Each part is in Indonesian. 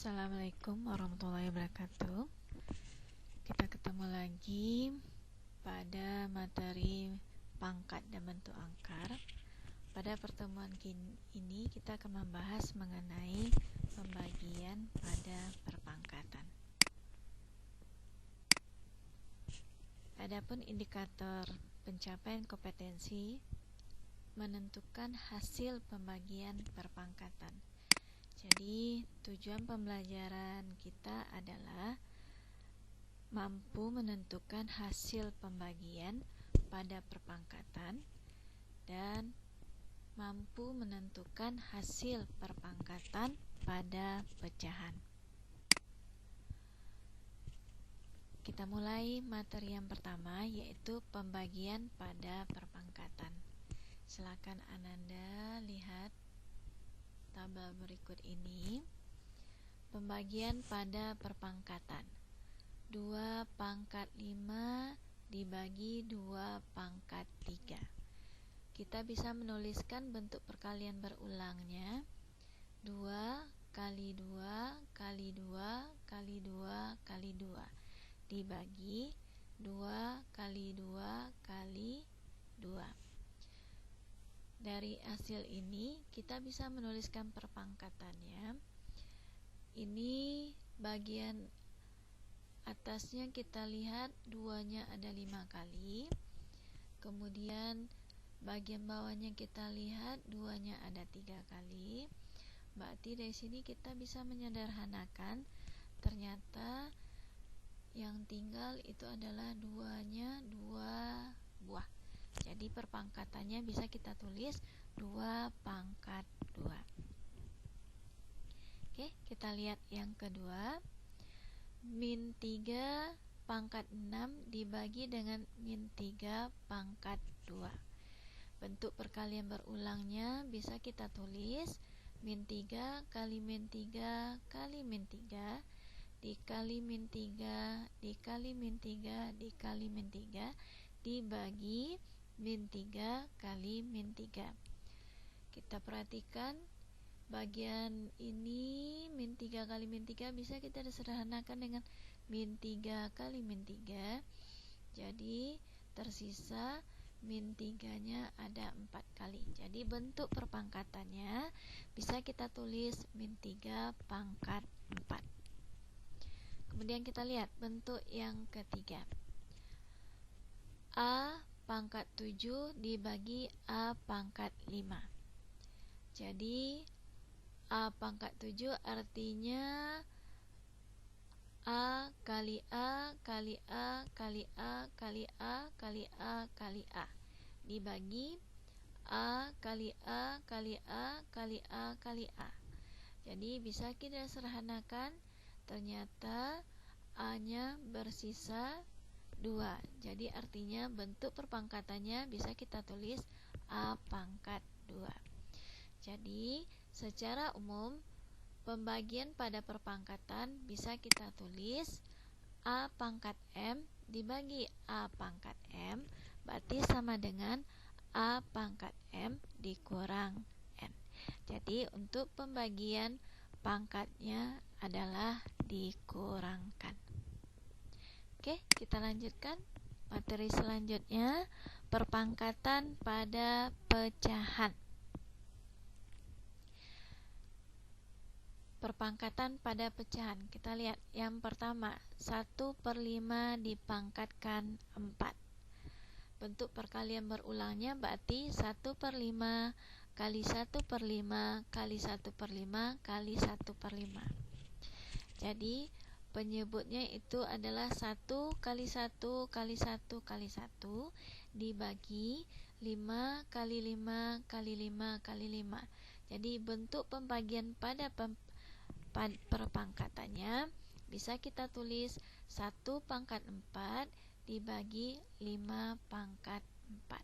Assalamualaikum warahmatullahi wabarakatuh. Kita ketemu lagi pada materi pangkat dan bentuk angka. Pada pertemuan ini kita akan membahas mengenai pembagian pada perpangkatan. Adapun indikator pencapaian kompetensi menentukan hasil pembagian perpangkatan. Jadi tujuan pembelajaran kita adalah mampu menentukan hasil pembagian pada perpangkatan dan mampu menentukan hasil perpangkatan pada pecahan. Kita mulai materi yang pertama, yaitu pembagian pada perpangkatan. Silakan Ananda lihat tabel berikut ini. Pembagian pada perpangkatan, 2 pangkat 5 dibagi 2 pangkat 3. Kita bisa menuliskan bentuk perkalian berulangnya, 2 kali 2 kali 2 kali 2 kali 2 dibagi 2 kali 2 kali 2. Dari hasil ini kita bisa menuliskan perpangkatannya. Ini bagian atasnya kita lihat 2-nya ada 5 kali. Kemudian bagian bawahnya kita lihat 2-nya ada 3 kali. Berarti dari sini kita bisa menyederhanakan, ternyata yang tinggal itu adalah 2-nya 2 buah. Jadi perpangkatannya bisa kita tulis 2 pangkat 2. Oke, kita lihat yang kedua. Min 3 pangkat 6 dibagi dengan min 3 pangkat 2. Bentuk perkalian berulangnya bisa kita tulis min 3 kali min 3 kali min 3 dikali min 3 dikali min 3 dikali min 3 dibagi min 3 kali min 3. Kita perhatikan bagian ini min 3 kali min 3 bisa kita sederhanakan dengan min 3 kali min 3. Jadi tersisa min 3-nya ada 4 kali. Jadi bentuk perpangkatannya bisa kita tulis min 3 pangkat 4. Kemudian kita lihat bentuk yang ketiga. A pangkat 7 dibagi A pangkat 5. Jadi A pangkat 7 artinya A kali A kali A kali A kali A kali A kali A dibagi A kali A kali A kali A kali A. Jadi bisa kita sederhanakan, ternyata A-nya bersisa 2. Jadi artinya bentuk perpangkatannya bisa kita tulis A pangkat 2. Jadi secara umum pembagian pada perpangkatan bisa kita tulis A pangkat M dibagi A pangkat M, berarti sama dengan A pangkat M dikurang N. Jadi untuk pembagian pangkatnya adalah dikurangkan. Oke, kita lanjutkan materi selanjutnya, perpangkatan pada pecahan. Perpangkatan pada pecahan. Kita lihat yang pertama, 1/5 dipangkatkan 4. Bentuk perkalian berulangnya berarti 1/5 kali 1/5 kali 1/5 kali 1/5. Jadi penyebutnya itu adalah 1 kali 1 kali 1 kali 1 dibagi 5 kali 5 kali 5 kali 5. Jadi bentuk pembagian pada perpangkatannya bisa kita tulis 1 pangkat 4 dibagi 5 pangkat 4.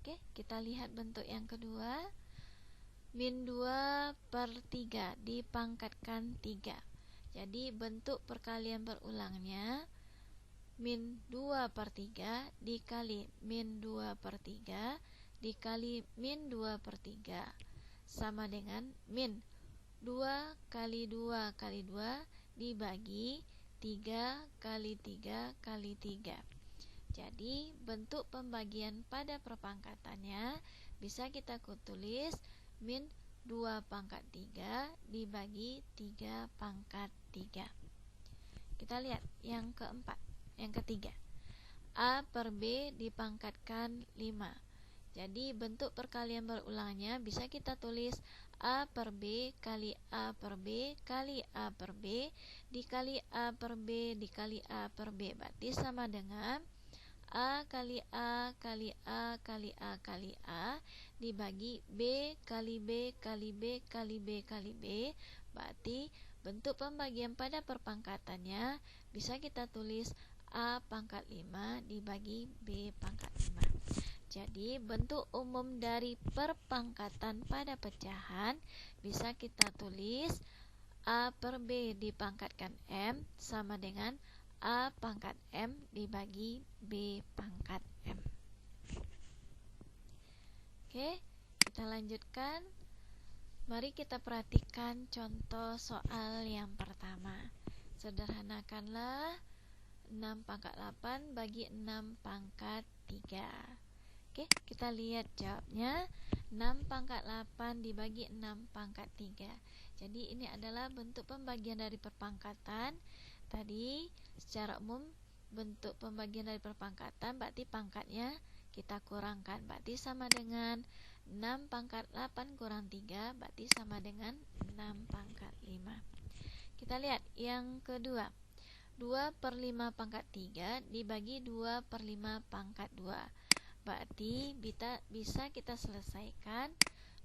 Oke, kita lihat bentuk yang kedua. Min 2/3 dipangkatkan 3. Jadi bentuk perkalian berulangnya min 2/3 dikali min 2/3 dikali min 2/3 sama dengan min 2 kali 2 kali 2 dibagi 3 kali 3 kali 3. Jadi bentuk pembagian pada perpangkatannya bisa kita tulis min 2 pangkat 3 dibagi 3 pangkat 3. Kita lihat yang keempat, yang ketiga. A per B dipangkatkan 5. Jadi bentuk perkalian berulangnya bisa kita tulis A per B kali A per B kali A per B dikali A per B dikali A per B. Berarti sama dengan A kali A kali A kali A kali A dibagi B kali B kali B kali B kali B. Berarti bentuk pembagian pada perpangkatannya bisa kita tulis A pangkat 5 dibagi B pangkat 5. Jadi bentuk umum dari perpangkatan pada pecahan bisa kita tulis A per B dipangkatkan M sama dengan A pangkat M dibagi B pangkat M. Oke, kita lanjutkan. Mari kita perhatikan contoh soal yang pertama. Sederhanakanlah 6 pangkat 8 bagi 6 pangkat 3. Oke, kita lihat jawabnya. 6 pangkat 8 dibagi 6 pangkat 3. Jadi ini adalah bentuk pembagian dari perpangkatan. Tadi secara umum bentuk pembagian dari perpangkatan berarti pangkatnya kita kurangkan. Berarti sama dengan 6 pangkat 8 kurang 3 berarti sama dengan 6 pangkat 5. Kita lihat yang kedua. 2 per 5 pangkat 3 dibagi 2 per 5 pangkat 2. Berarti bisa kita selesaikan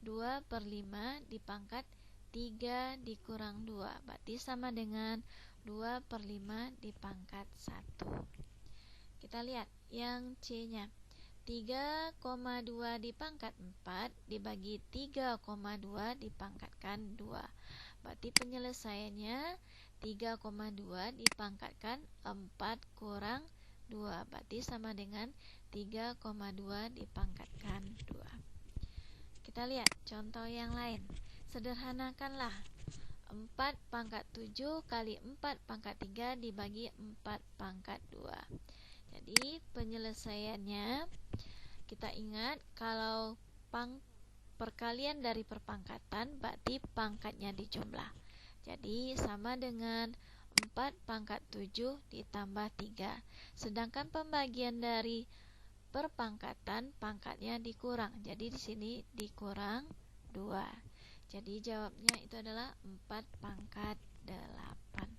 2 per 5 dipangkat 3 dikurang 2. Berarti sama dengan 2 per 5 dipangkat 1. Kita lihat yang C-nya. 3,2 dipangkat 4 dibagi 3,2 dipangkatkan 2. Berarti penyelesaiannya 3,2 dipangkatkan 4 kurang 2. Berarti sama dengan 3,2 dipangkatkan 2. Kita lihat contoh yang lain. Sederhanakanlah 4 pangkat 7 kali 4 pangkat 3 dibagi 4 pangkat 2. Jadi penyelesaiannya kita ingat kalau perkalian dari perpangkatan berarti pangkatnya dijumlah. Jadi sama dengan 4 pangkat 7 ditambah 3. Sedangkan pembagian dari perpangkatan pangkatnya dikurang. Jadi di sini dikurang 2. Jadi jawabnya itu adalah 4 pangkat 8.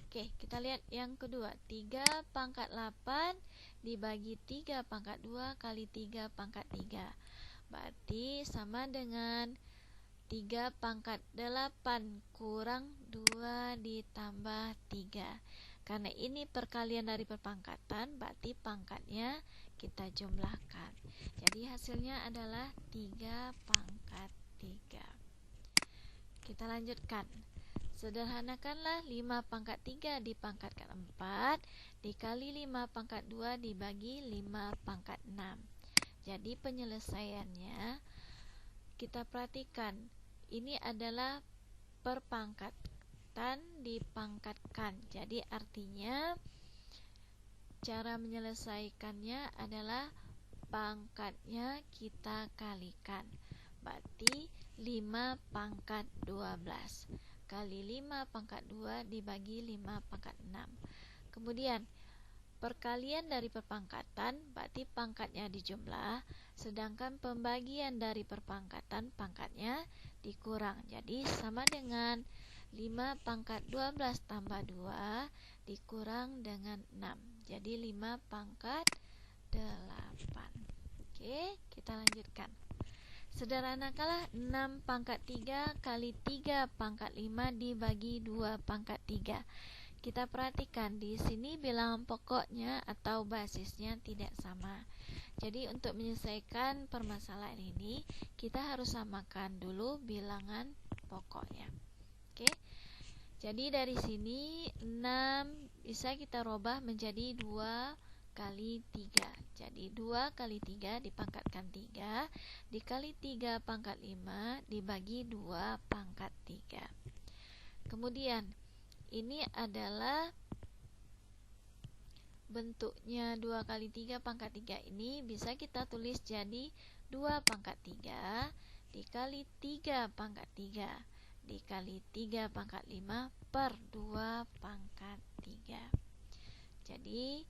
Oke, kita lihat yang kedua. 3 pangkat 8 dibagi 3 pangkat 2 kali 3 pangkat 3. Berarti sama dengan 3 pangkat 8 kurang 2 ditambah 3. Karena ini perkalian dari perpangkatan, berarti pangkatnya kita jumlahkan. Jadi hasilnya adalah 3 pangkat 3. Kita lanjutkan. Sederhanakanlah 5 pangkat 3 dipangkatkan 4 dikali 5 pangkat 2 dibagi 5 pangkat 6. Jadi penyelesaiannya kita perhatikan. Ini adalah perpangkatan dipangkatkan. Jadi artinya cara menyelesaikannya adalah pangkatnya kita kalikan. Berarti 5 pangkat 12 kali 5 pangkat 2 dibagi 5 pangkat 6. Kemudian perkalian dari perpangkatan berarti pangkatnya dijumlah, sedangkan pembagian dari perpangkatan pangkatnya dikurang. Jadi sama dengan 5 pangkat 12 tambah 2 dikurang dengan 6. Jadi 5 pangkat 8. Oke, kita lanjutkan. Sederhanakanlah 6 pangkat 3 kali 3 pangkat 5 dibagi 2 pangkat 3. Kita perhatikan di sini bilangan pokoknya atau basisnya tidak sama. Jadi untuk menyelesaikan permasalahan ini kita harus samakan dulu bilangan pokoknya. Oke. Jadi dari sini 6 bisa kita rubah menjadi 2 kali 3. Jadi 2 kali 3 dipangkatkan 3 dikali 3 pangkat 5 dibagi 2 pangkat 3. Kemudian ini adalah bentuknya 2 kali 3 pangkat 3 ini bisa kita tulis jadi 2 pangkat 3 dikali 3 pangkat 3 dikali 3 pangkat 5 per 2 pangkat 3. Jadi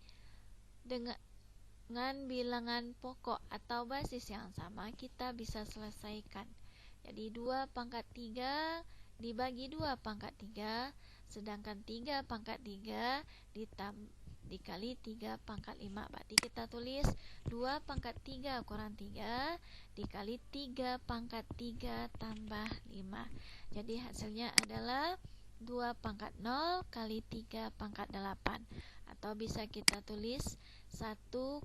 dengan bilangan pokok atau basis yang sama kita bisa selesaikan. Jadi 2 pangkat 3 dibagi 2 pangkat 3, sedangkan 3 pangkat 3 dikali 3 pangkat 5. Berarti kita tulis 2 pangkat 3 kurang 3 dikali 3 pangkat 3 tambah 5. Jadi hasilnya adalah 2 pangkat 0 kali 3 pangkat 8. Atau bisa kita tulis 1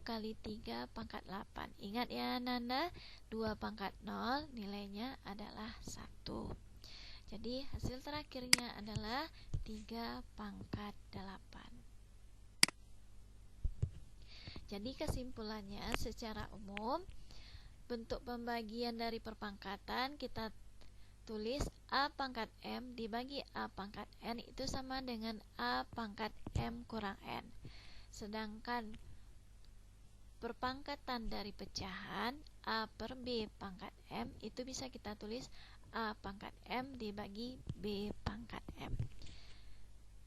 kali 3 pangkat 8. Ingat ya Nanda, 2 pangkat 0 nilainya adalah 1. Jadi hasil terakhirnya adalah 3 pangkat 8. Jadi kesimpulannya secara umum bentuk pembagian dari perpangkatan kita tulis A pangkat M dibagi A pangkat N itu sama dengan A pangkat M kurang N. Sedangkan perpangkatan dari pecahan A per B pangkat M itu bisa kita tulis A pangkat M dibagi B pangkat M.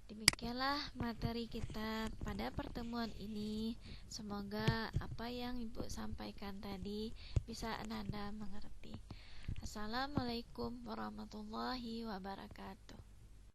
Demikianlah materi kita pada pertemuan ini. Semoga apa yang Ibu sampaikan tadi bisa Ananda mengerti. Assalamualaikum warahmatullahi wabarakatuh.